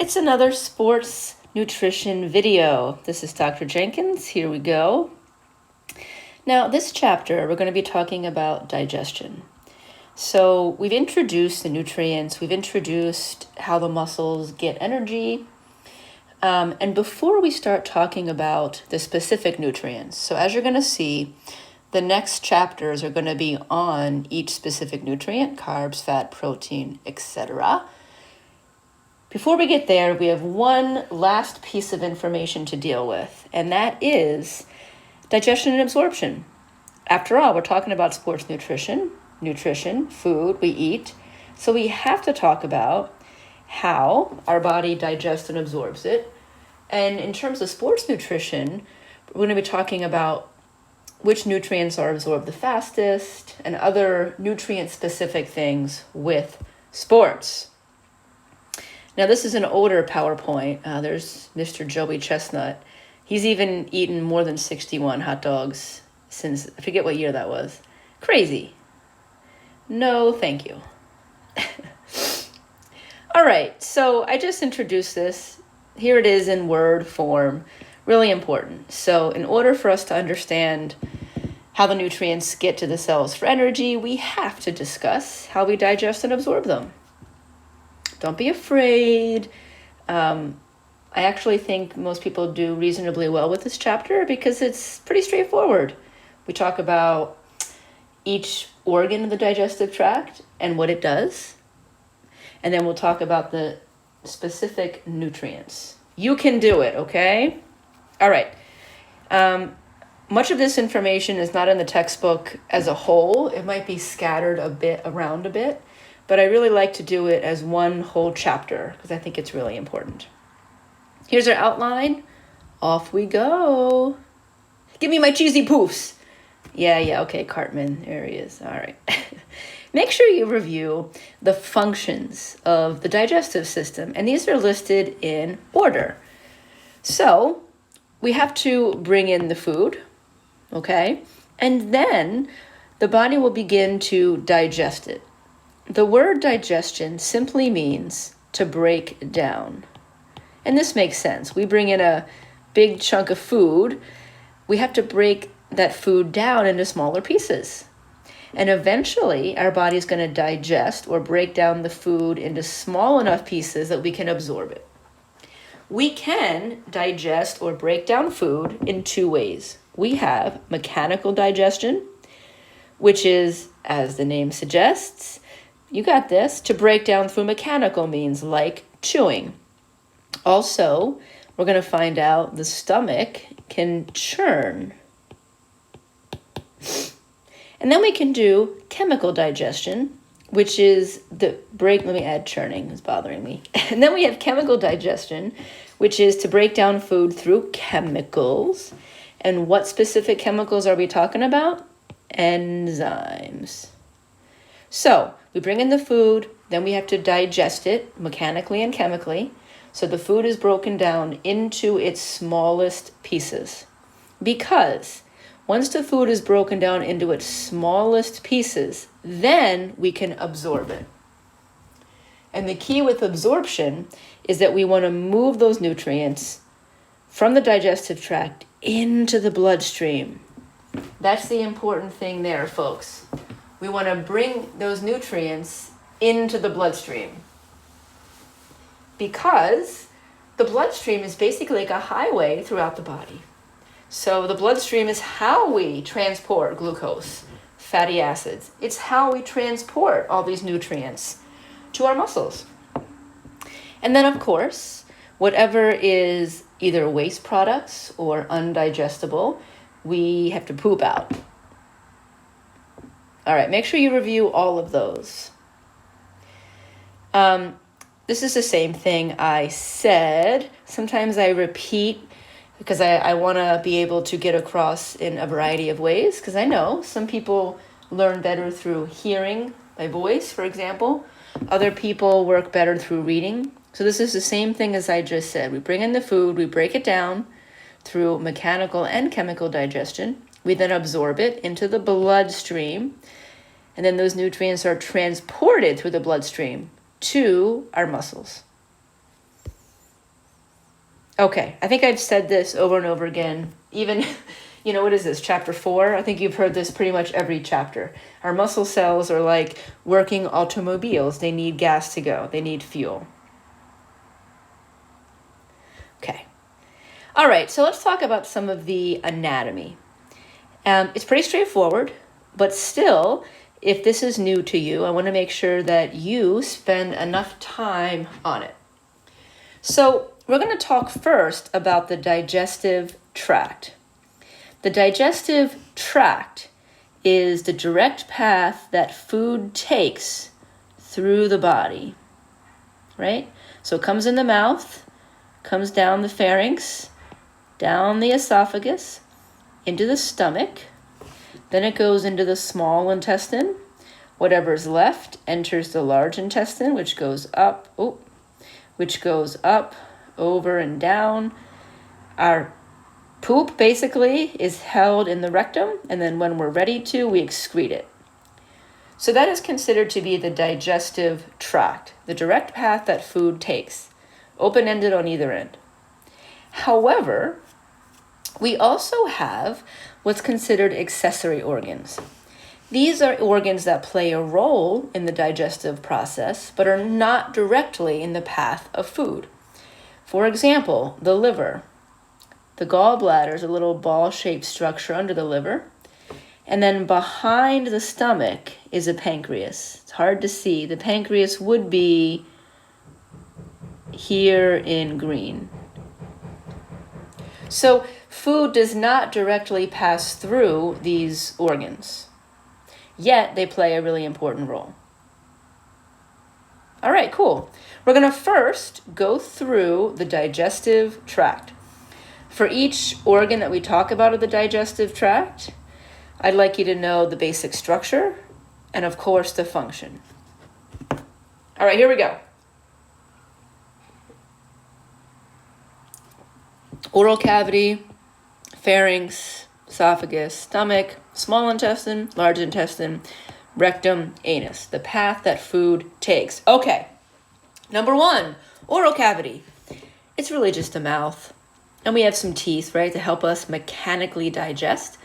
It's another sports nutrition video. This is Dr. Jenkins. Here we go. Now, this chapter, we're going to be talking about digestion. So we've introduced the nutrients, we've introduced how the muscles get energy. And before we start talking about the specific nutrients, so as you're going to see, the next chapters are going to be on each specific nutrient, carbs, fat, protein, etc. Before we get there, we have one last piece of information to deal with, and that is digestion and absorption. After all, we're talking about sports nutrition, food we eat. So we have to talk about how our body digests and absorbs it. And in terms of sports nutrition, we're going to be talking about which nutrients are absorbed the fastest and other nutrient-specific things with sports. Now, this is an older PowerPoint. There's Mr. Joey Chestnut. He's even eaten more than 61 hot dogs since, I forget what year that was. Crazy. No, thank you. All right, so I just introduced this. Here it is in word form. Really important. So in order for us to understand how the nutrients get to the cells for energy, we have to discuss how we digest and absorb them. Don't be afraid. I actually think most people do reasonably well with this chapter because it's pretty straightforward. We talk about each organ of the digestive tract and what it does. And then we'll talk about the specific nutrients. You can do it, okay? All right. Much of this information is not in the textbook as a whole. It might be scattered around a bit. But I really like to do it as one whole chapter because I think it's really important. Here's our outline. Off we go. Give me my cheesy poofs. Yeah, okay, Cartman. There he is. All right. Make sure you review the functions of the digestive system, and these are listed in order. So we have to bring in the food, okay? And then the body will begin to digest it. The word digestion simply means to break down. And this makes sense. We bring in a big chunk of food. We have to break that food down into smaller pieces. And eventually, our body is going to digest or break down the food into small enough pieces that we can absorb it. We can digest or break down food in two ways. We have mechanical digestion, which is, as the name suggests, you got this, to break down through mechanical means like chewing. Also, we're going to find out the stomach can churn. And then we can do chemical digestion, which is let me add churning, it's bothering me. And then we have chemical digestion, which is to break down food through chemicals. And what specific chemicals are we talking about? Enzymes. So we bring in the food, then we have to digest it mechanically and chemically. So the food is broken down into its smallest pieces. Because once the food is broken down into its smallest pieces, then we can absorb it. And the key with absorption is that we want to move those nutrients from the digestive tract into the bloodstream. That's the important thing there, folks. We want to bring those nutrients into the bloodstream because the bloodstream is basically like a highway throughout the body. So the bloodstream is how we transport glucose, fatty acids. It's how we transport all these nutrients to our muscles. And then, of course, whatever is either waste products or undigestible, we have to poop out. All right, make sure you review all of those. This is the same thing I said. Sometimes I repeat because I want to be able to get across in a variety of ways, because I know some people learn better through hearing my voice, for example. Other people work better through reading. So this is the same thing as I just said. We bring in the food, we break it down through mechanical and chemical digestion. We then absorb it into the bloodstream, and then those nutrients are transported through the bloodstream to our muscles. Okay, I think I've said this over and over again. Even, what is this, chapter 4? I think you've heard this pretty much every chapter. Our muscle cells are like working automobiles. They need gas to go. They need fuel. Okay. All right, so let's talk about some of the anatomy. It's pretty straightforward, but still, if this is new to you, I want to make sure that you spend enough time on it. So we're going to talk first about the digestive tract. The digestive tract is the direct path that food takes through the body, right? So it comes in the mouth, comes down the pharynx, down the esophagus, into the stomach, then it goes into the small intestine. Whatever's left enters the large intestine, which goes up, over and down. Our poop basically is held in the rectum, and then when we're ready to, we excrete it. So that is considered to be the digestive tract, the direct path that food takes, open-ended on either end. However, we also have what's considered accessory organs. These are organs that play a role in the digestive process, but are not directly in the path of food. For example, the liver. The gallbladder is a little ball-shaped structure under the liver. And then behind the stomach is a pancreas. It's hard to see. The pancreas would be here in green. So food does not directly pass through these organs, yet they play a really important role. All right, cool. We're going to first go through the digestive tract. For each organ that we talk about of the digestive tract, I'd like you to know the basic structure and, of course, the function. All right, here we go. Oral cavity, pharynx, esophagus, stomach, small intestine, large intestine, rectum, anus, the path that food takes. Okay, number 1, oral cavity. It's really just a mouth. And we have some teeth, right, to help us mechanically digest.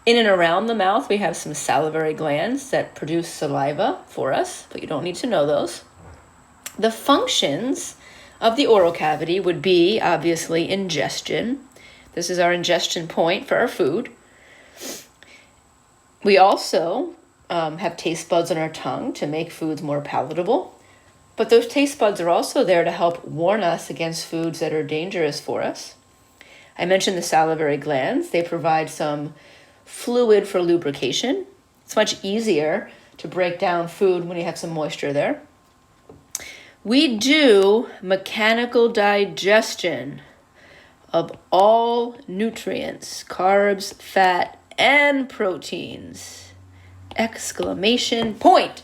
In and around the mouth, we have some salivary glands that produce saliva for us, but you don't need to know those. The functions of the oral cavity would be, obviously, ingestion. This is our ingestion point for our food. We also have taste buds on our tongue to make foods more palatable. But those taste buds are also there to help warn us against foods that are dangerous for us. I mentioned the salivary glands. They provide some fluid for lubrication. It's much easier to break down food when you have some moisture there. We do mechanical digestion of all nutrients, carbs, fat, and proteins. Exclamation point.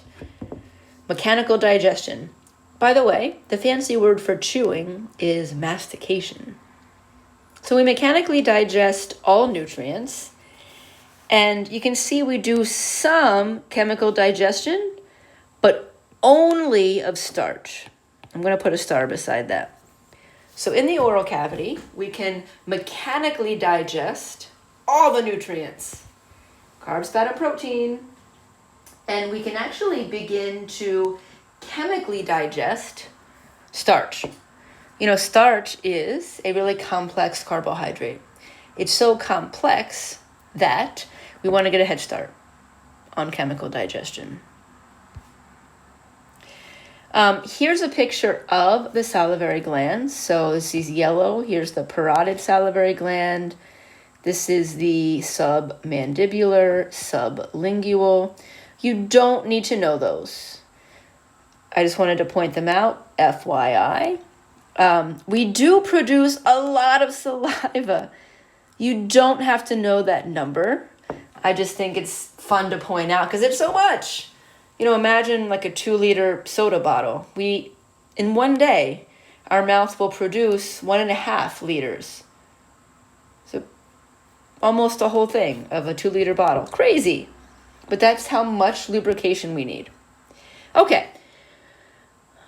Mechanical digestion. By the way, the fancy word for chewing is mastication. So we mechanically digest all nutrients, and you can see we do some chemical digestion, but only of starch. I'm going to put a star beside that. So in the oral cavity, we can mechanically digest all the nutrients, carbs, fat, and protein, and we can actually begin to chemically digest starch. Starch is a really complex carbohydrate. It's so complex that we want to get a head start on chemical digestion. Here's a picture of the salivary glands. So this is yellow. Here's the parotid salivary gland. This is the submandibular, sublingual. You don't need to know those. I just wanted to point them out, FYI. We do produce a lot of saliva. You don't have to know that number. I just think it's fun to point out because it's so much. Imagine like a 2-liter soda bottle. In one day, our mouth will produce 1.5 liters. So almost a whole thing of a 2-liter bottle. Crazy. But that's how much lubrication we need. Okay.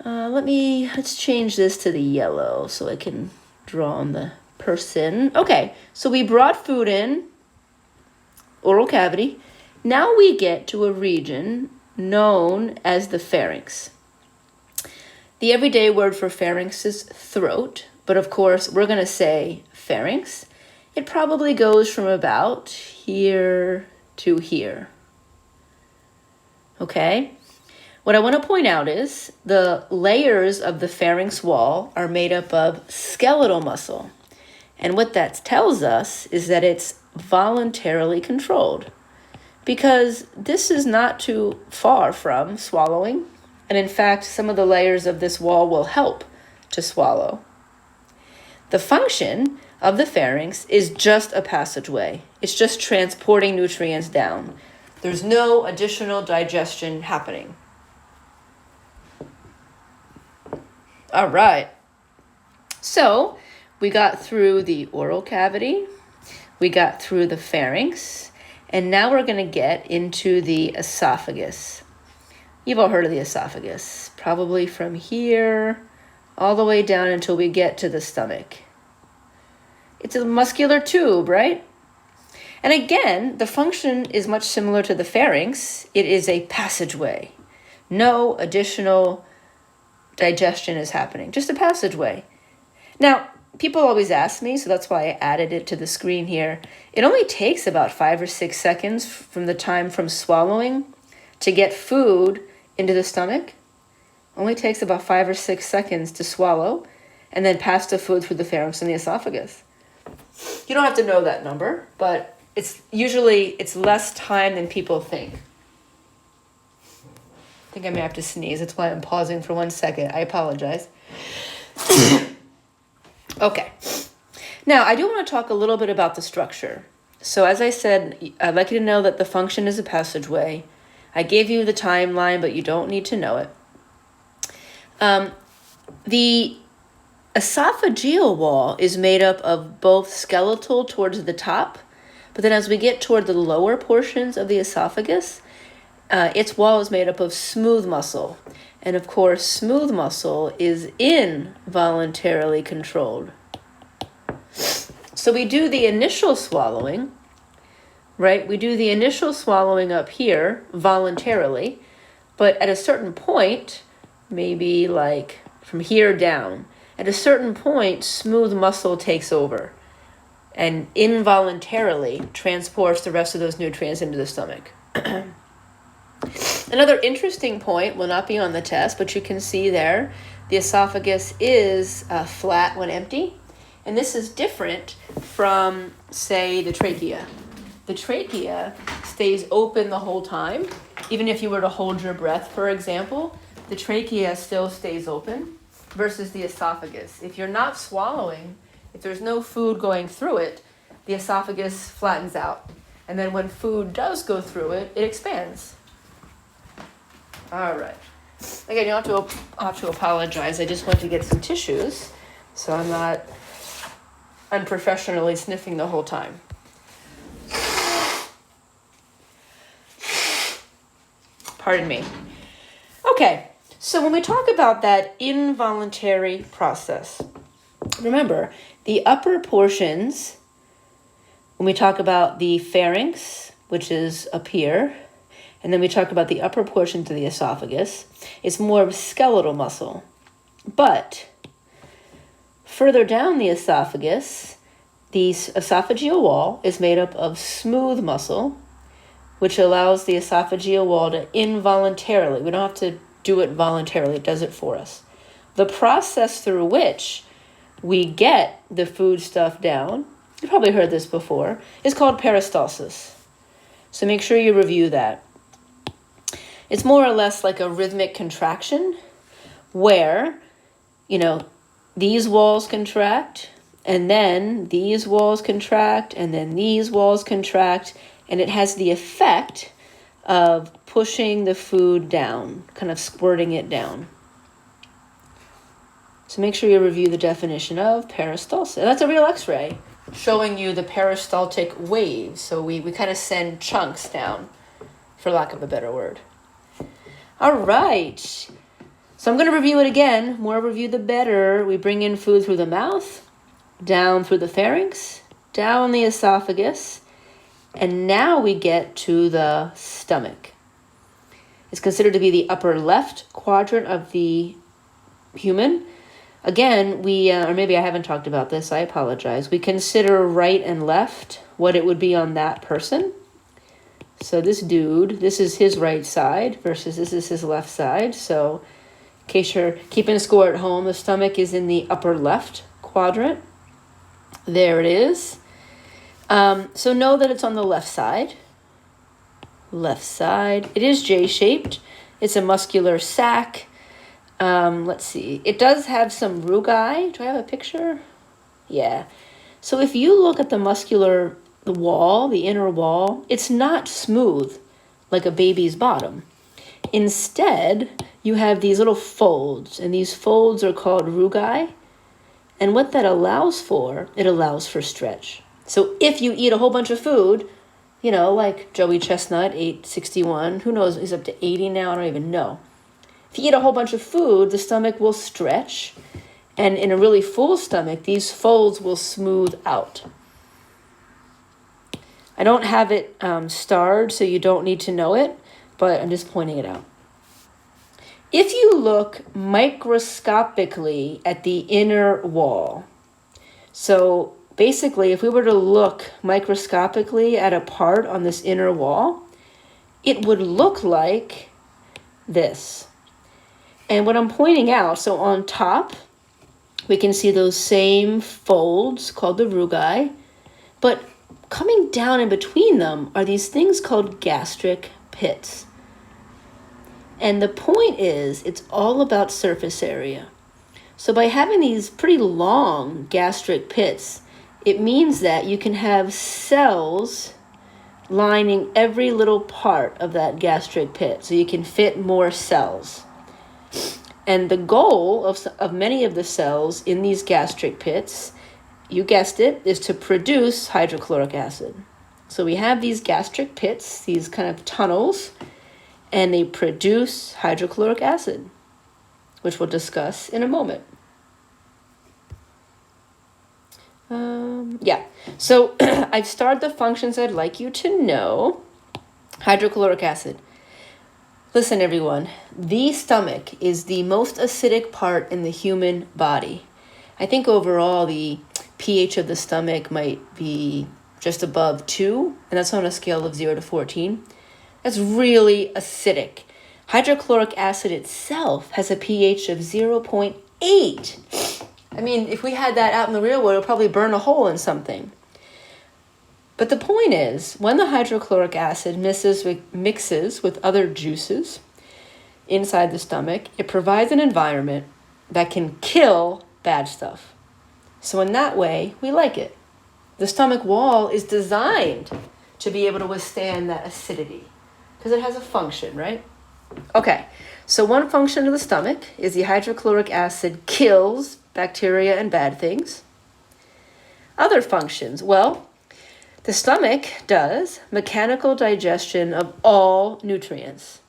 Let's change this to the yellow so I can draw on the person. Okay, so we brought food in, oral cavity. Now we get to a region known as the pharynx. The everyday word for pharynx is throat, but of course we're going to say pharynx. It probably goes from about here to here. Okay? What I want to point out is the layers of the pharynx wall are made up of skeletal muscle. And what that tells us is that it's voluntarily controlled, because this is not too far from swallowing. And in fact, some of the layers of this wall will help to swallow. The function of the pharynx is just a passageway. It's just transporting nutrients down. There's no additional digestion happening. All right. So we got through the oral cavity, we got through the pharynx, and now we're going to get into the esophagus. You've all heard of the esophagus, probably from here all the way down until we get to the stomach. It's a muscular tube, right? And again, the function is much similar to the pharynx. It is a passageway. No additional digestion is happening, just a passageway. Now, people always ask me, so that's why I added it to the screen here. It only takes about 5 or 6 seconds from the time from swallowing to get food into the stomach. Only takes about 5 or 6 seconds to swallow and then pass the food through the pharynx and the esophagus. You don't have to know that number, but it's less time than people think. I think I may have to sneeze. That's why I'm pausing for 1 second. I apologize. Okay. Now, I do want to talk a little bit about the structure. So as I said, I'd like you to know that the function is a passageway. I gave you the timeline, but you don't need to know it. The esophageal wall is made up of both skeletal towards the top, but then as we get toward the lower portions of the esophagus, its wall is made up of smooth muscle. And of course, smooth muscle is involuntarily controlled. So we do the initial swallowing, right? We do the initial swallowing up here voluntarily, but at a certain point, maybe like from here down, at a certain point, smooth muscle takes over and involuntarily transports the rest of those nutrients into the stomach. Another interesting point will not be on the test, but you can see there the esophagus is flat when empty. And this is different from, say, the trachea. The trachea stays open the whole time. Even if you were to hold your breath, for example, the trachea still stays open versus the esophagus. If you're not swallowing, if there's no food going through it, the esophagus flattens out. And then when food does go through it, it expands. All right. Again, you don't have to apologize. I just went to get some tissues, so I'm not unprofessionally sniffing the whole time. Pardon me. Okay, so when we talk about that involuntary process, remember, the upper portions, when we talk about the pharynx, which is up here, and then we talk about the upper portions of the esophagus, it's more of skeletal muscle. But further down the esophagus, the esophageal wall is made up of smooth muscle, which allows the esophageal wall to involuntarily, we don't have to do it voluntarily, it does it for us. The process through which we get the food stuff down, you've probably heard this before, is called peristalsis. So make sure you review that. It's more or less like a rhythmic contraction where, these walls contract, and then these walls contract, and then these walls contract, and it has the effect of pushing the food down, kind of squirting it down. So make sure you review the definition of peristalsis. That's a real X-ray showing you the peristaltic waves. So we kind of send chunks down, for lack of a better word. All right. So I'm going to review it again. More review, the better. We bring in food through the mouth. down through the pharynx, down the esophagus, and now we get to the stomach. It's considered to be the upper left quadrant of the human. Again, or maybe I haven't talked about this, I apologize. We consider right and left, what it would be on that person. So this dude, this is his right side versus this is his left side. So in case you're keeping score at home, the stomach is in the upper left quadrant. There it is. So know that it's on the left side. Left side. It is J-shaped. It's a muscular sac. Let's see. It does have some rugae. Do I have a picture? Yeah. So if you look at the wall, the inner wall, it's not smooth like a baby's bottom. Instead, you have these little folds, and these folds are called rugae. And what that allows for, it allows for stretch. So if you eat a whole bunch of food, like Joey Chestnut, 861, who knows, he's up to 80 now, I don't even know. If you eat a whole bunch of food, the stomach will stretch, and in a really full stomach, these folds will smooth out. I don't have it starred, so you don't need to know it, but I'm just pointing it out. If you look microscopically at the inner wall, so basically, if we were to look microscopically at a part on this inner wall, it would look like this. And what I'm pointing out, so on top, we can see those same folds called the rugae, but coming down in between them are these things called gastric pits. And the point is, it's all about surface area. So by having these pretty long gastric pits, it means that you can have cells lining every little part of that gastric pit, so you can fit more cells. And the goal of many of the cells in these gastric pits, you guessed it, is to produce hydrochloric acid. So we have these gastric pits, these kind of tunnels, and they produce hydrochloric acid, which we'll discuss in a moment. So I've starred the functions I'd like you to know. Hydrochloric acid. Listen, everyone, the stomach is the most acidic part in the human body. I think overall the pH of the stomach might be just above 2, and that's on a scale of 0 to 14. That's really acidic. Hydrochloric acid itself has a pH of 0.8. I mean, if we had that out in the real world, it would probably burn a hole in something. But the point is, when the hydrochloric acid mixes with other juices inside the stomach, it provides an environment that can kill bad stuff. So in that way, we like it. The stomach wall is designed to be able to withstand that acidity because it has a function, right? Okay, so one function of the stomach is the hydrochloric acid kills bacteria and bad things. Other functions, well, the stomach does mechanical digestion of all nutrients.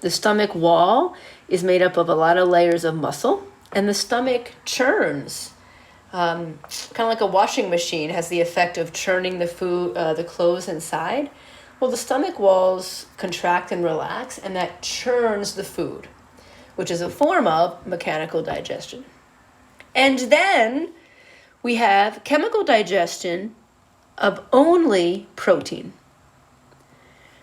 The stomach wall is made up of a lot of layers of muscle, and the stomach churns. Kind of like a washing machine has the effect of churning the food, the clothes inside. Well, the stomach walls contract and relax, and that churns the food, which is a form of mechanical digestion. And then we have chemical digestion of only protein.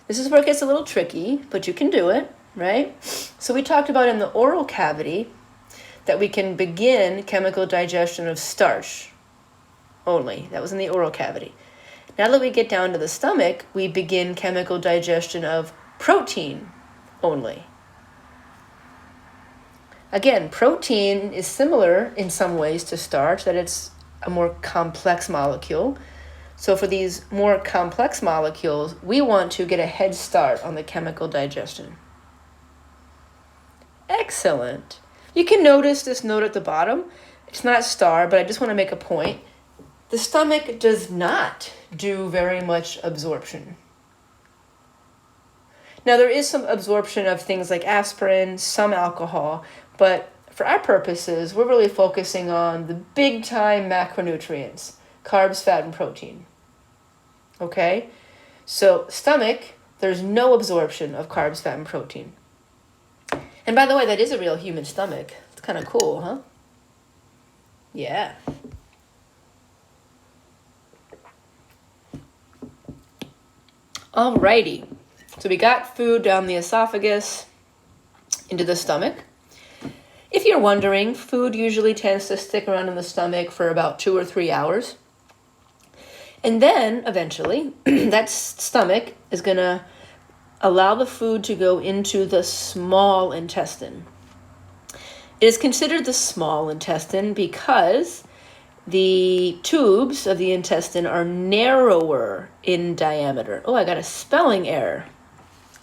This is where it gets a little tricky, but you can do it, right? So we talked about in the oral cavity that we can begin chemical digestion of starch only. That was in the oral cavity. Now that we get down to the stomach, we begin chemical digestion of protein only. Again, protein is similar in some ways to starch, that it's a more complex molecule. So for these more complex molecules, we want to get a head start on the chemical digestion. Excellent. You can notice this note at the bottom. It's not star, but I just want to make a point. The stomach does not do very much absorption. Now, there is some absorption of things like aspirin, some alcohol, but for our purposes, we're really focusing on the big time macronutrients, carbs, fat, and protein. Okay? So stomach, there's no absorption of carbs, fat, and protein. And by the way, that is a real human stomach. It's kind of cool, huh? Yeah. Alrighty. So we got food down the esophagus into the stomach. If you're wondering, food usually tends to stick around in the stomach for about 2 or 3 hours. And then, eventually, that stomach is going to allow the food to go into the small intestine. It is considered the small intestine because the tubes of the intestine are narrower in diameter. Oh, I got a spelling error.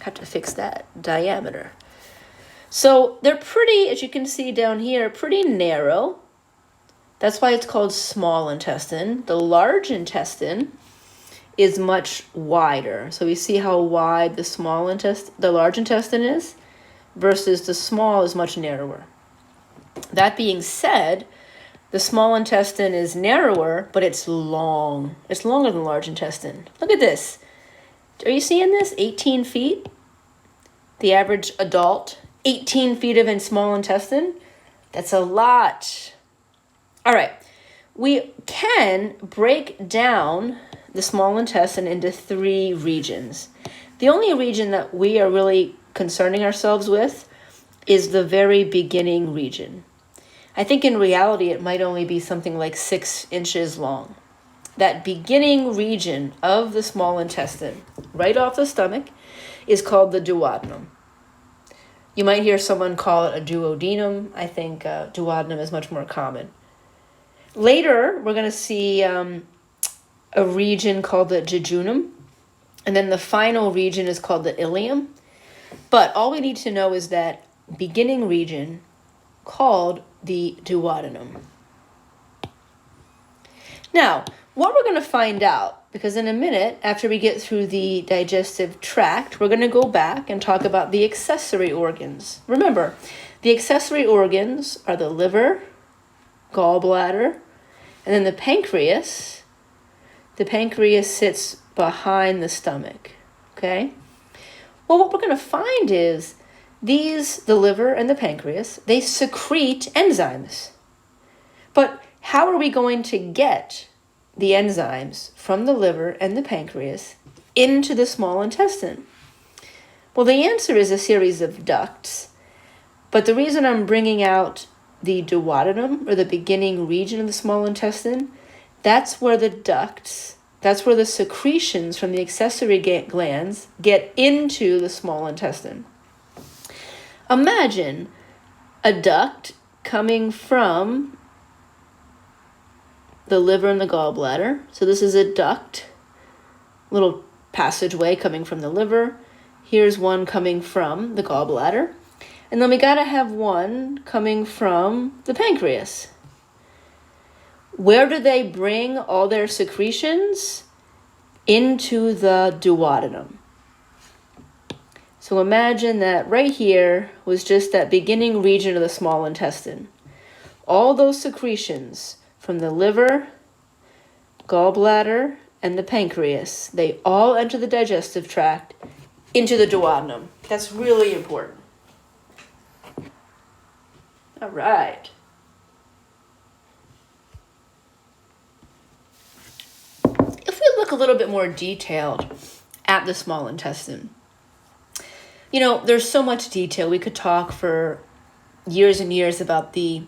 Have to fix that. Diameter. So they're pretty, as you can see down here, pretty narrow. That's why it's called small intestine. The large intestine is much wider. So we see how wide the large intestine is versus the small is much narrower. That being said, the small intestine is narrower, but it's long. It's longer than the large intestine. Look at this. Are you seeing this? 18 feet. The average adult, 18 feet of small intestine. That's a lot. All right. We can break down the small intestine into 3 regions. The only region that we are really concerning ourselves with is the very beginning region. I think in reality it might only be something like 6 inches long. That beginning region of the small intestine, right off the stomach, is called the duodenum. You might hear someone call it a duodenum. I think duodenum is much more common. Later, we're going to see a region called the jejunum, and then the final region is called the ileum. But all we need to know is that beginning region called the duodenum. Now, what we're going to find out, because in a minute, after we get through the digestive tract, we're going to go back and talk about the accessory organs. Remember, the accessory organs are the liver, gallbladder, and then the pancreas. The pancreas sits behind the stomach, okay? Well, what we're going to find is the liver and the pancreas, they secrete enzymes. But how are we going to get the enzymes from the liver and the pancreas into the small intestine? Well, the answer is a series of ducts. But the reason I'm bringing out the duodenum, or the beginning region of the small intestine, that's where the ducts, that's where the secretions from the accessory glands get into the small intestine. Imagine a duct coming from the liver and the gallbladder. So this is a duct, little passageway coming from the liver. Here's one coming from the gallbladder. And then we got to have one coming from the pancreas. Where do they bring all their secretions? Into the duodenum. So imagine that right here was just that beginning region of the small intestine. All those secretions from the liver, gallbladder, and the pancreas, they all enter the digestive tract into the duodenum. That's really important. All right. If we look a little bit more detailed at the small intestine, you know, there's so much detail. We could talk for years and years about the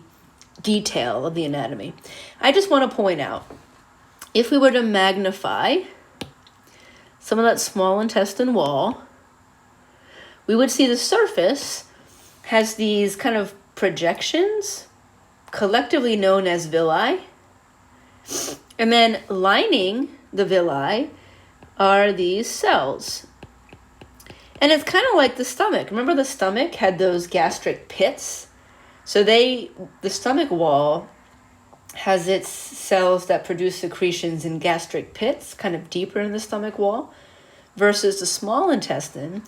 detail of the anatomy. I just want to point out, if we were to magnify some of that small intestine wall, we would see the surface has these kind of projections, collectively known as villi. And then lining the villi are these cells. And it's kind of like the stomach. Remember the stomach had those gastric pits? So the stomach wall has its cells that produce secretions in gastric pits, kind of deeper in the stomach wall, versus the small intestine.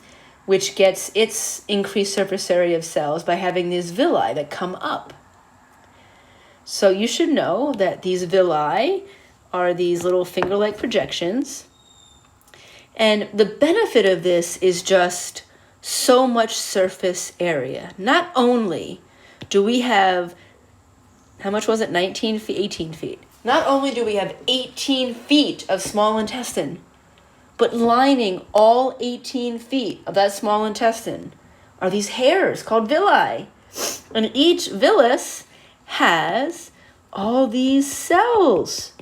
which gets its increased surface area of cells by having these villi that come up. So you should know that these villi are these little finger-like projections. And the benefit of this is just so much surface area. Not only do we have, how much was it? 19 feet, 18 feet. Not only do we have 18 feet of small intestine, but lining all 18 feet of that small intestine are these hairs called villi. And each villus has all these cells.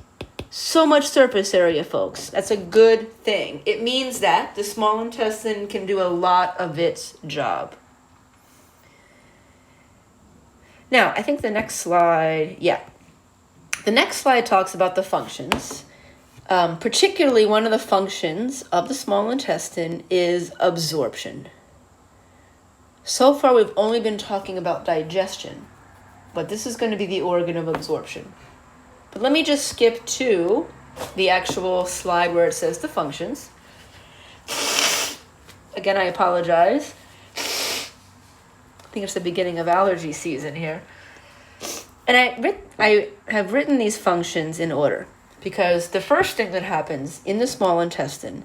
So much surface area, folks. That's a good thing. It means that the small intestine can do a lot of its job. Now, I think the next slide, the next slide talks about the functions. Particularly one of the functions of the small intestine is absorption. So far, we've only been talking about digestion, but this is going to be the organ of absorption. But let me just skip to the actual slide where it says the functions. Again, I apologize. I think it's the beginning of allergy season here. And I have written these functions in order because the first thing that happens in the small intestine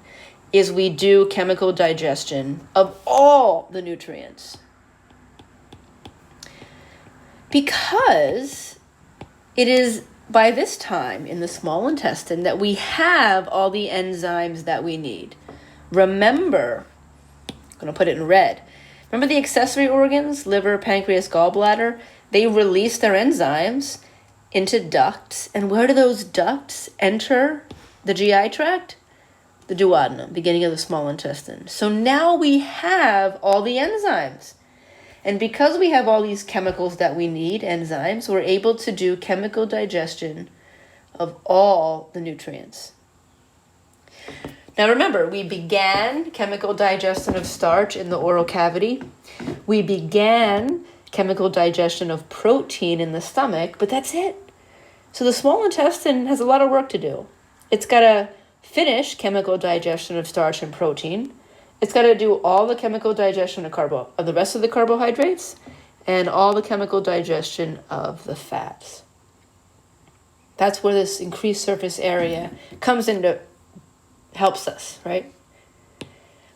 is we do chemical digestion of all the nutrients. Because it is by this time in the small intestine that we have all the enzymes that we need. Remember, I'm going to put it in red. Remember the accessory organs, liver, pancreas, gallbladder? They release their enzymes into ducts. And where do those ducts enter the GI tract? The duodenum, beginning of the small intestine. So now we have all the enzymes. And because we have all these chemicals that we need, enzymes, we're able to do chemical digestion of all the nutrients. Now remember, we began chemical digestion of starch in the oral cavity. We began chemical digestion of protein in the stomach, but that's it. So the small intestine has a lot of work to do. It's got to finish chemical digestion of starch and protein. It's got to do all the chemical digestion of the rest of the carbohydrates and all the chemical digestion of the fats. That's where this increased surface area comes into, helps us, right?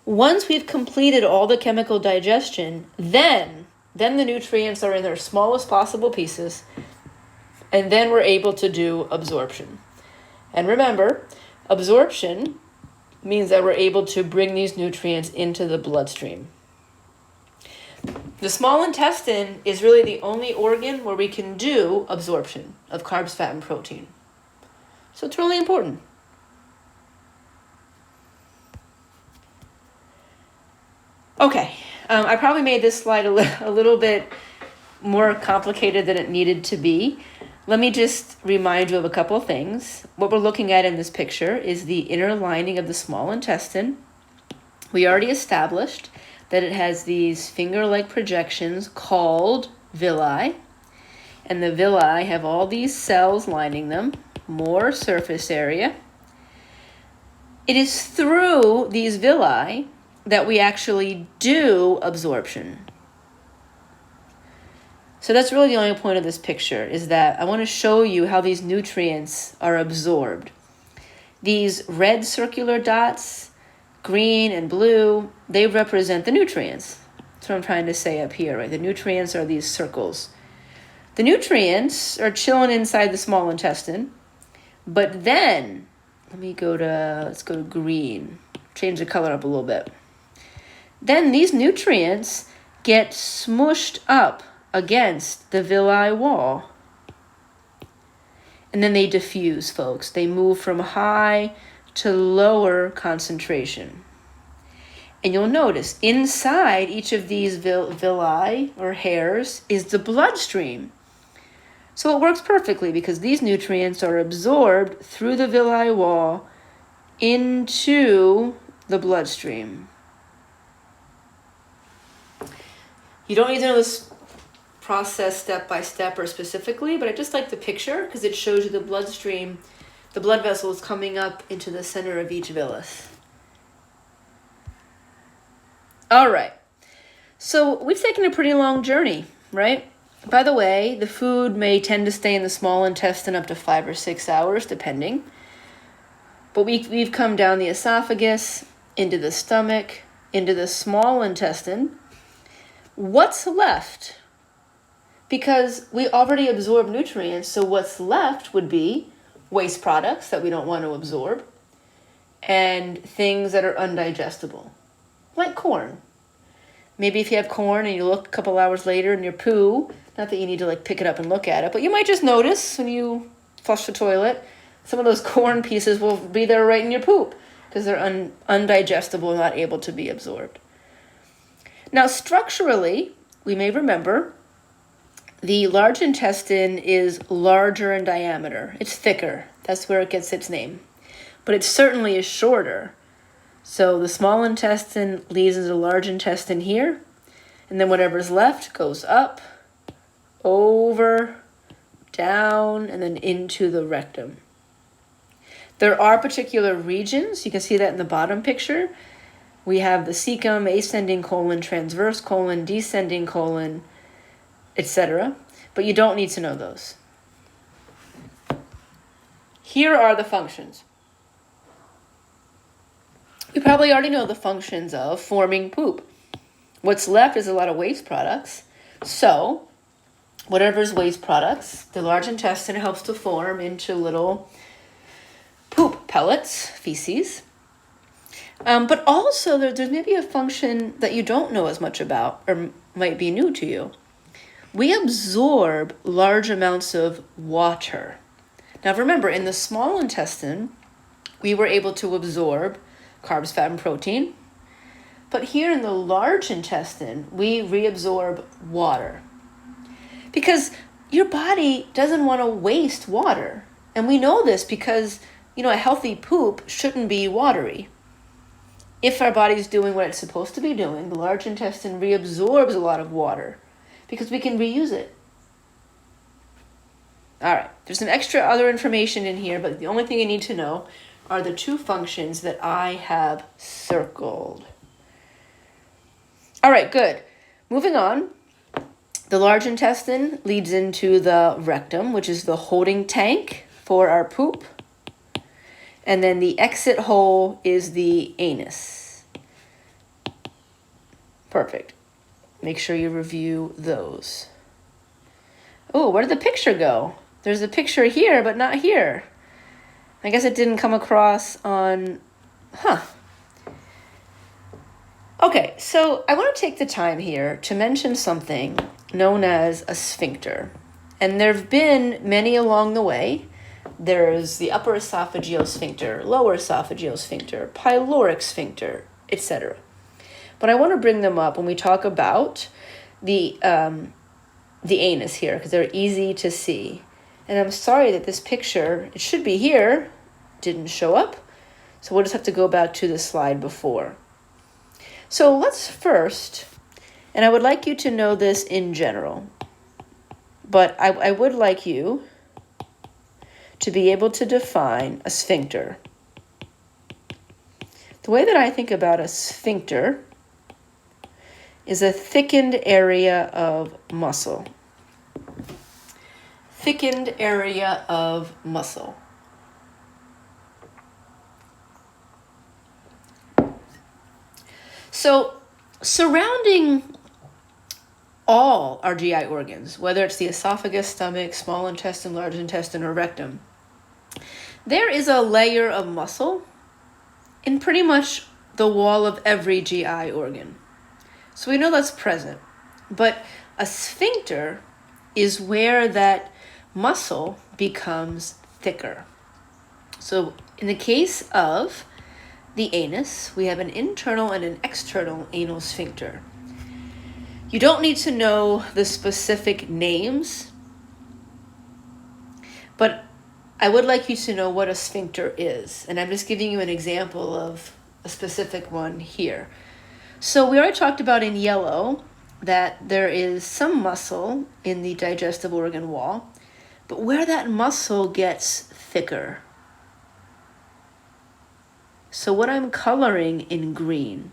Once we've completed all the chemical digestion, then the nutrients are in their smallest possible pieces, and then we're able to do absorption. And remember, absorption means that we're able to bring these nutrients into the bloodstream. The small intestine is really the only organ where we can do absorption of carbs, fat, and protein. So it's really important. Okay, I probably made this slide a little bit more complicated than it needed to be. Let me just remind you of a couple of things. What we're looking at in this picture is the inner lining of the small intestine. We already established that it has these finger-like projections called villi. And the villi have all these cells lining them, more surface area. It is through these villi that we actually do absorption. So that's really the only point of this picture, is that I want to show you how these nutrients are absorbed. These red circular dots, green and blue, they represent the nutrients. That's what I'm trying to say up here, right? The nutrients are these circles. The nutrients are chilling inside the small intestine, but then, let's go to green. Change the color up a little bit. Then these nutrients get smushed up against the villi wall. And then they diffuse, folks. They move from high to lower concentration. And you'll notice inside each of these villi or hairs is the bloodstream. So it works perfectly because these nutrients are absorbed through the villi wall into the bloodstream. You don't need to know this process step by step or specifically, but I just like the picture because it shows you the bloodstream, the blood vessels coming up into the center of each villus. All right. So we've taken a pretty long journey, right? By the way, the food may tend to stay in the small intestine up to 5 or 6 hours, depending. But we've come down the esophagus, into the stomach, into the small intestine. What's left? Because we already absorb nutrients, so what's left would be waste products that we don't want to absorb and things that are undigestible, like corn. Maybe if you have corn and you look a couple hours later in your poo, not that you need to like pick it up and look at it, but you might just notice when you flush the toilet, some of those corn pieces will be there right in your poop because they're undigestible, not able to be absorbed. Now, structurally, we may remember the large intestine is larger in diameter. It's thicker. That's where it gets its name. But it certainly is shorter. So the small intestine leads into the large intestine here, and then whatever's left goes up, over, down, and then into the rectum. There are particular regions. You can see that in the bottom picture. We have the cecum, ascending colon, transverse colon, descending colon, etc. But you don't need to know those. Here are the functions. You probably already know the functions of forming poop. What's left is a lot of waste products. So, whatever's waste products, the large intestine helps to form into little poop pellets, feces. But also, there's maybe a function that you don't know as much about or might be new to you. We absorb large amounts of water. Now remember, in the small intestine, we were able to absorb carbs, fat, and protein. But here in the large intestine, we reabsorb water. Because your body doesn't want to waste water. And we know this because, a healthy poop shouldn't be watery. If our body's doing what it's supposed to be doing, the large intestine reabsorbs a lot of water because we can reuse it. All right, there's some extra other information in here, but the only thing you need to know are the two functions that I have circled. All right, good. Moving on. The large intestine leads into the rectum, which is the holding tank for our poop. And then the exit hole is the anus. Perfect. Make sure you review those. Oh, where did the picture go? There's a picture here, but not here. I guess it didn't come across on... Okay, so I want to take the time here to mention something known as a sphincter. And there have been many along the way. There's the upper esophageal sphincter, lower esophageal sphincter, pyloric sphincter, etc. But I want to bring them up when we talk about the anus here because they're easy to see. And I'm sorry that this picture, it should be here, didn't show up. So we'll just have to go back to the slide before. So let's first, and I would like you to know this in general, but I would like you to be able to define a sphincter. The way that I think about a sphincter is a thickened area of muscle. Thickened area of muscle. So, surrounding all our GI organs, whether it's the esophagus, stomach, small intestine, large intestine, or rectum, there is a layer of muscle in pretty much the wall of every GI organ. So we know that's present. But a sphincter is where that muscle becomes thicker. So in the case of the anus, we have an internal and an external anal sphincter. You don't need to know the specific names, but I would like you to know what a sphincter is. And I'm just giving you an example of a specific one here. So we already talked about in yellow that there is some muscle in the digestive organ wall, but where that muscle gets thicker. So what I'm coloring in green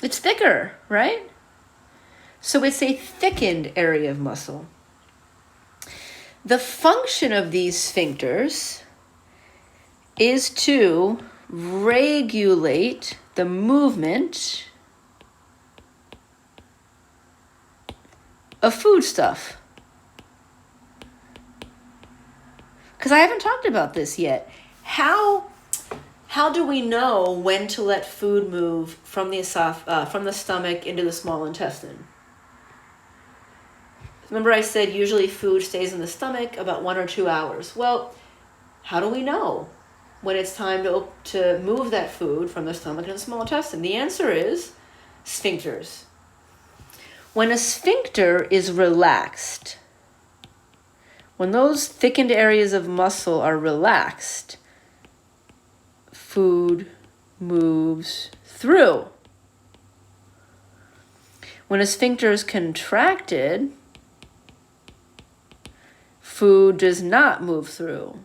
It's thicker, right? So it's a thickened area of muscle. The function of these sphincters is to regulate the movement of foodstuff. Because I haven't talked about this yet. How do we know when to let food move from the stomach into the small intestine? Remember I said usually food stays in the stomach about 1 or 2 hours. Well, how do we know when it's time to move that food from the stomach into the small intestine? The answer is sphincters. When a sphincter is relaxed, when those thickened areas of muscle are relaxed, food moves through. When a sphincter is contracted, food does not move through.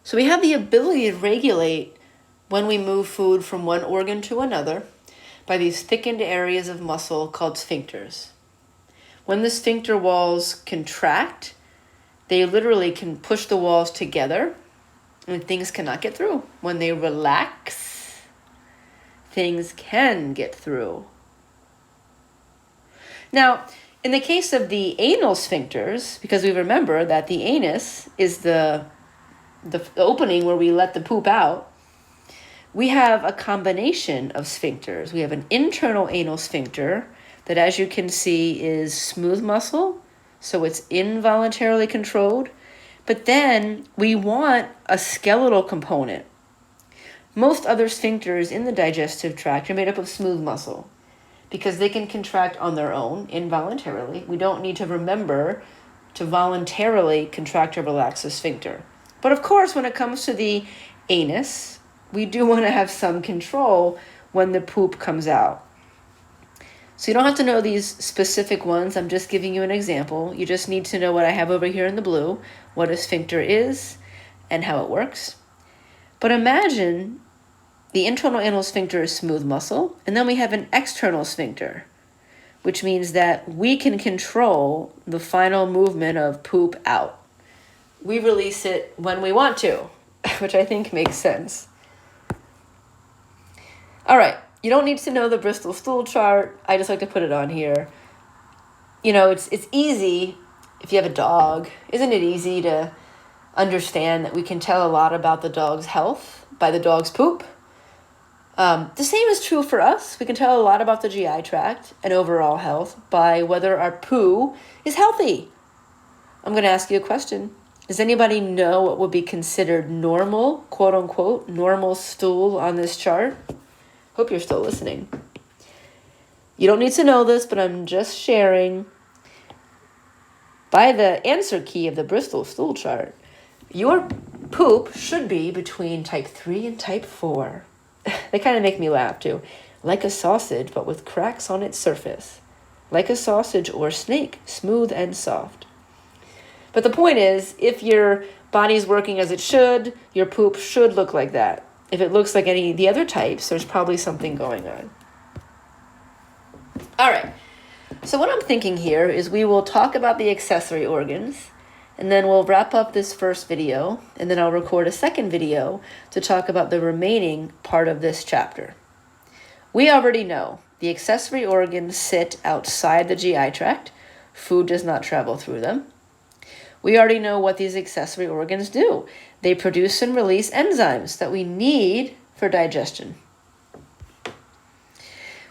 So we have the ability to regulate when we move food from one organ to another by these thickened areas of muscle called sphincters. When the sphincter walls contract, they literally can push the walls together and things cannot get through. When they relax, things can get through. Now, in the case of the anal sphincters, because we remember that the anus is the opening where we let the poop out, we have a combination of sphincters. We have an internal anal sphincter that, as you can see, is smooth muscle, so it's involuntarily controlled. But then we want a skeletal component. Most other sphincters in the digestive tract are made up of smooth muscle because they can contract on their own involuntarily. We don't need to remember to voluntarily contract or relax a sphincter. But of course, when it comes to the anus, we do want to have some control when the poop comes out. So you don't have to know these specific ones. I'm just giving you an example. You just need to know what I have over here in the blue, what a sphincter is and how it works. But imagine the internal anal sphincter is smooth muscle, and then we have an external sphincter, which means that we can control the final movement of poop out. We release it when we want to, which I think makes sense. All right, you don't need to know the Bristol stool chart. I just like to put it on here. You know, it's easy if you have a dog. Isn't it easy to understand that we can tell a lot about the dog's health by the dog's poop? The same is true for us. We can tell a lot about the GI tract and overall health by whether our poo is healthy. I'm going to ask you a question. Does anybody know what would be considered normal, quote unquote, normal stool on this chart? Hope you're still listening. You don't need to know this, but I'm just sharing. By the answer key of the Bristol stool chart, your poop should be between type 3 and type 4. They kind of make me laugh too. Like a sausage, but with cracks on its surface. Like a sausage or snake, smooth and soft. But the point is, if your body's working as it should, your poop should look like that. If it looks like any of the other types, there's probably something going on. All right. So what I'm thinking here is we will talk about the accessory organs, and then we'll wrap up this first video, and then I'll record a second video to talk about the remaining part of this chapter. We already know the accessory organs sit outside the GI tract. Food does not travel through them. We already know what these accessory organs do. They produce and release enzymes that we need for digestion.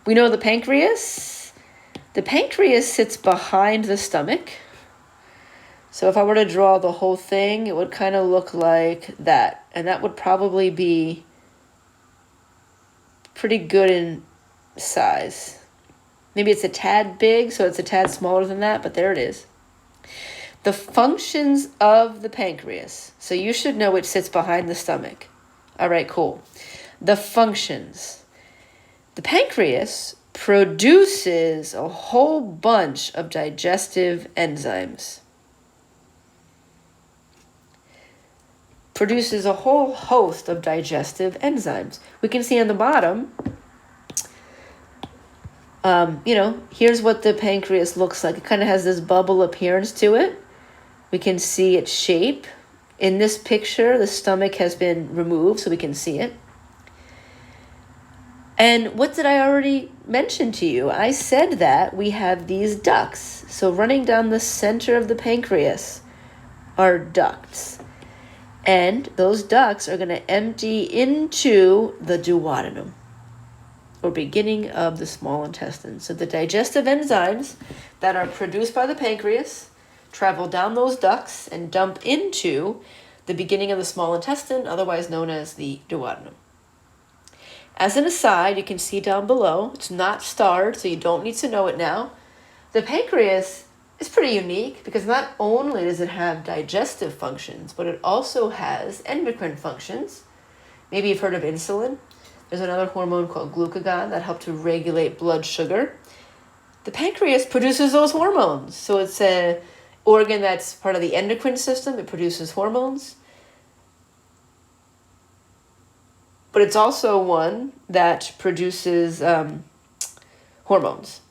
We know the pancreas. The pancreas sits behind the stomach. So if I were to draw the whole thing, it would kind of look like that. And that would probably be pretty good in size. Maybe it's a tad big, so it's a tad smaller than that, but there it is. The functions of the pancreas. So you should know it sits behind the stomach. All right, cool. The functions. The pancreas produces a whole bunch of digestive enzymes. Produces a whole host of digestive enzymes. We can see on the bottom Here's what the pancreas looks like. It kind of has this bubble appearance to it. We can see its shape. In this picture, the stomach has been removed so we can see it. And what did I already mention to you? I said that we have these ducts. So running down the center of the pancreas are ducts. And those ducts are going to empty into the duodenum, or beginning of the small intestine. So the digestive enzymes that are produced by the pancreas travel down those ducts and dump into the beginning of the small intestine, otherwise known as the duodenum. As an aside, you can see down below, it's not starred, so you don't need to know it now. The pancreas is pretty unique because not only does it have digestive functions, but it also has endocrine functions. Maybe you've heard of insulin. There's another hormone called glucagon that helps to regulate blood sugar. The pancreas produces those hormones. So it's an organ that's part of the endocrine system. It produces hormones. But it's also one that produces hormones.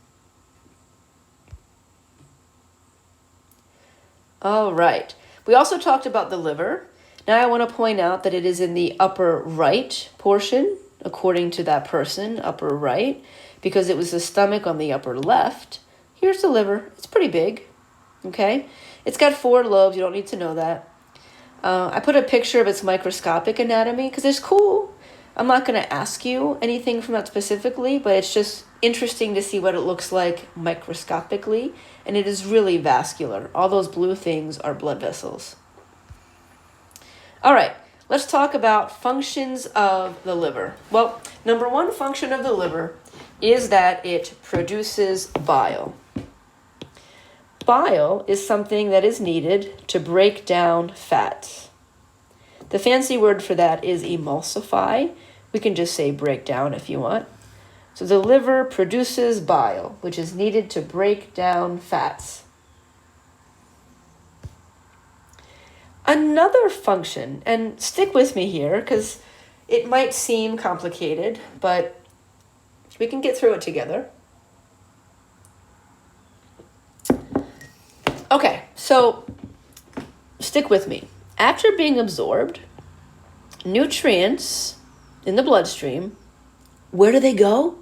All right. We also talked about the liver. Now I want to point out that it is in the upper right portion, according to that person, upper right, because it was the stomach on the upper left. Here's the liver. It's pretty big, okay? It's got 4 lobes. You don't need to know that. I put a picture of its microscopic anatomy because it's cool. I'm not going to ask you anything from that specifically, but it's just interesting to see what it looks like microscopically, and it is really vascular. All those blue things are blood vessels. All right, let's talk about functions of the liver. Well, number 1 function of the liver is that it produces bile. Bile is something that is needed to break down fats. The fancy word for that is emulsify. We can just say break down if you want. So the liver produces bile, which is needed to break down fats. Another function, and stick with me here because it might seem complicated, but we can get through it together. Okay, so stick with me. After being absorbed, nutrients in the bloodstream, where do they go?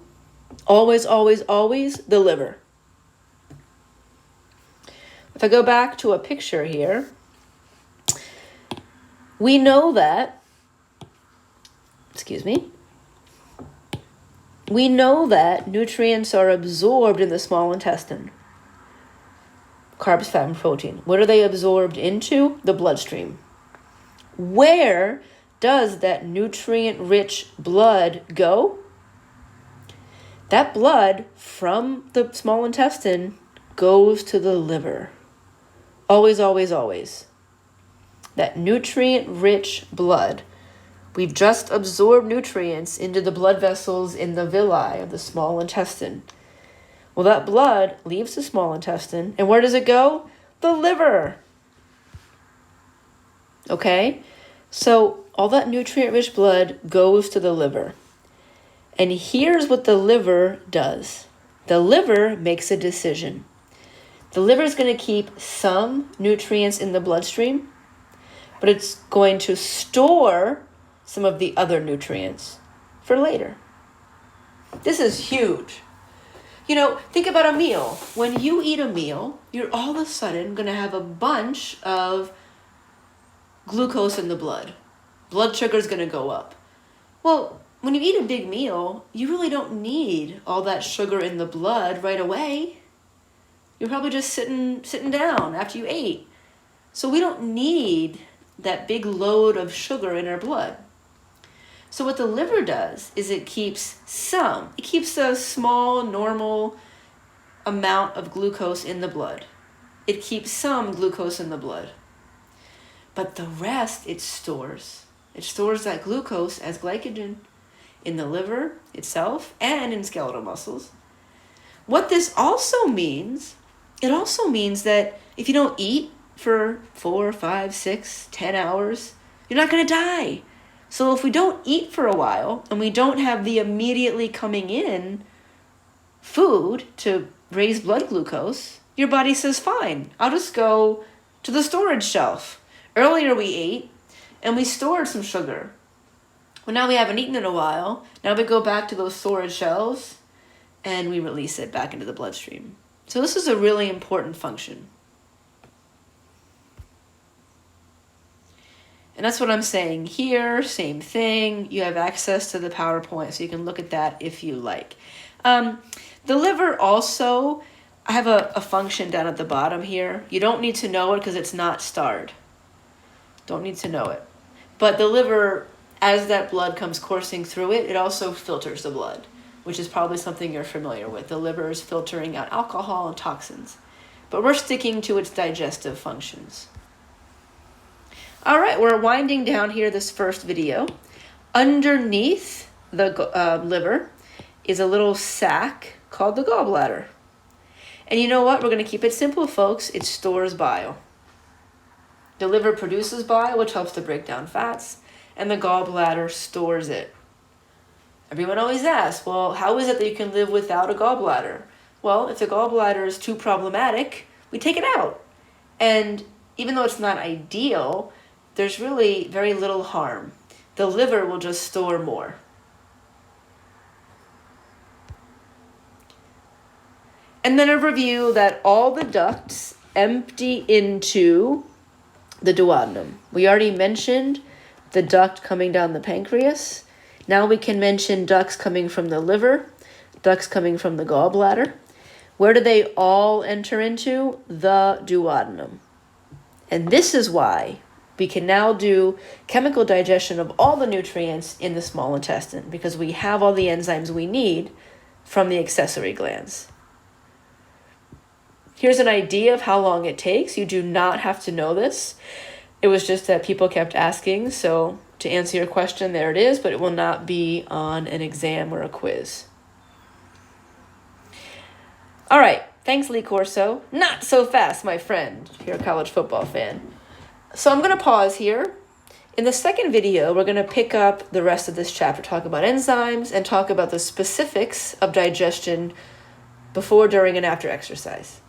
Always, always, always the liver. If I go back to a picture here, we know that, we know that nutrients are absorbed in the small intestine. Carbs, fat, and protein. What are they absorbed into? The bloodstream. Where does that nutrient-rich blood go? That blood from the small intestine goes to the liver. Always, always, always. That nutrient-rich blood. We've just absorbed nutrients into the blood vessels in the villi of the small intestine. Well, that blood leaves the small intestine, and where does it go? The liver. Okay? So all that nutrient-rich blood goes to the liver. And here's what the liver does. The liver makes a decision. The liver is going to keep some nutrients in the bloodstream, but it's going to store some of the other nutrients for later. This is huge. Think about a meal. When you eat a meal, you're all of a sudden going to have a bunch of glucose in the blood. Blood sugar is going to go up. Well, when you eat a big meal, you really don't need all that sugar in the blood right away. You're probably just sitting down after you ate. So we don't need that big load of sugar in our blood. So what the liver does is it keeps a small, normal amount of glucose in the blood. It keeps some glucose in the blood. But the rest it stores. It stores that glucose as glycogen in the liver itself and in skeletal muscles. What this also means, it also means that if you don't eat for 4, 5, 6, 10 hours, you're not going to die. So if we don't eat for a while and we don't have the immediately coming in food to raise blood glucose, your body says, fine, I'll just go to the storage shelf. Earlier we ate and we stored some sugar. Well, now we haven't eaten in a while. Now we go back to those storage shelves and we release it back into the bloodstream. So this is a really important function. And that's what I'm saying here. Same thing. You have access to the PowerPoint, so you can look at that if you like. The liver also, I have a function down at the bottom here. You don't need to know it because it's not starred. Don't need to know it. But the liver, as that blood comes coursing through it, it also filters the blood, which is probably something you're familiar with. The liver is filtering out alcohol and toxins. But we're sticking to its digestive functions. All right, we're winding down here this first video. Underneath the liver is a little sac called the gallbladder. And you know what? We're going to keep it simple, folks. It stores bile. The liver produces bile, which helps to break down fats, and the gallbladder stores it. Everyone always asks, well, how is it that you can live without a gallbladder? Well, if the gallbladder is too problematic, we take it out. And even though it's not ideal, there's really very little harm. The liver will just store more. And then a review that all the ducts empty into the duodenum. We already mentioned the duct coming down the pancreas. Now we can mention ducts coming from the liver, ducts coming from the gallbladder. Where do they all enter into? The duodenum. And this is why we can now do chemical digestion of all the nutrients in the small intestine, because we have all the enzymes we need from the accessory glands. Here's an idea of how long it takes. You do not have to know this. It was just that people kept asking, so to answer your question, there it is, but it will not be on an exam or a quiz. All right, thanks, Lee Corso. Not so fast, my friend, if you're a college football fan. So I'm going to pause here. In the second video, we're going to pick up the rest of this chapter, talk about enzymes, and talk about the specifics of digestion before, during, and after exercise.